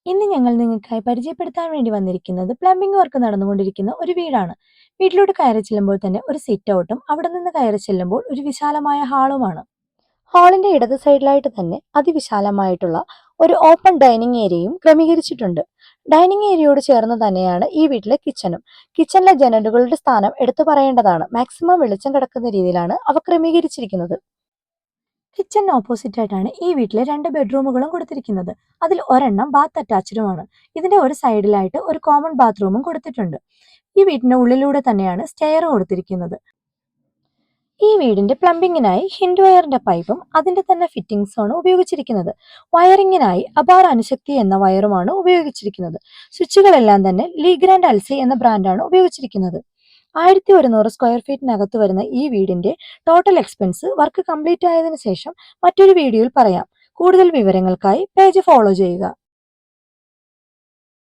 ഇന്ന് ഞങ്ങൾ നിങ്ങൾക്കായി പരിചയപ്പെടുത്താൻ വേണ്ടി വന്നിരിക്കുന്നത് പ്ലംബിംഗ് വർക്ക് നടന്നുകൊണ്ടിരിക്കുന്ന ഒരു വീടാണ്. വീട്ടിലോട്ട് കയറി ചെല്ലുമ്പോൾ തന്നെ ഒരു സിറ്റ് ഔട്ടും അവിടെ നിന്ന് കയറി ചെല്ലുമ്പോൾ ഒരു വിശാലമായ ഹാളുമാണ്. ഹാളിന്റെ ഇടത് സൈഡിലായിട്ട് തന്നെ അതിവിശാലമായിട്ടുള്ള ഒരു ഓപ്പൺ ഡൈനിങ് ഏരിയയും ക്രമീകരിച്ചിട്ടുണ്ട്. ഡൈനിങ് ഏരിയയോട് ചേർന്ന് തന്നെയാണ് ഈ വീട്ടിലെ കിച്ചണും. കിച്ചണിലെ ജനലുകളുടെ സ്ഥാനം എടുത്തു പറയേണ്ടതാണ്. മാക്സിമം വെളിച്ചം കിടക്കുന്ന രീതിയിലാണ് അവ ക്രമീകരിച്ചിരിക്കുന്നത്. കിച്ചണിന് ഓപ്പോസിറ്റ് ആയിട്ടാണ് ഈ വീട്ടിലെ 2 ബെഡ്റൂമുകളും കൊടുത്തിരിക്കുന്നത്. അതിൽ ഒരെണ്ണം ബാത്ത് അറ്റാച്ച്ഡുമാണ്. ഇതിന്റെ ഒരു സൈഡിലായിട്ട് ഒരു കോമൺ ബാത്റൂമും കൊടുത്തിട്ടുണ്ട്. ഈ വീടിന്റെ ഉള്ളിലൂടെ തന്നെയാണ് സ്റ്റെയർ കൊടുത്തിരിക്കുന്നത്. ഈ വീടിന്റെ പ്ലംബിങ്ങിനായി ഹിൻഡ് വയറിന്റെ പൈപ്പും അതിന്റെ തന്നെ ഫിറ്റിംഗ്സും ആണ് ഉപയോഗിച്ചിരിക്കുന്നത്. വയറിങ്ങിനായി അപാർ അനുശക്തി എന്ന വയറുമാണ് ഉപയോഗിച്ചിരിക്കുന്നത്. സ്വിച്ചുകളെല്ലാം തന്നെ ലീഗ്രാൻഡ് അൽസി എന്ന ബ്രാൻഡാണ് ഉപയോഗിച്ചിരിക്കുന്നത്. 1100 സ്ക്വയർ ഫീറ്റിനകത്ത് വരുന്ന ഈ വീടിന്റെ ടോട്ടൽ എക്സ്പെൻസ് വർക്ക് കംപ്ലീറ്റ് ആയതിനു ശേഷം മറ്റൊരു വീഡിയോയിൽ പറയാം. കൂടുതൽ വിവരങ്ങൾക്കായി പേജ് ഫോളോ ചെയ്യുക.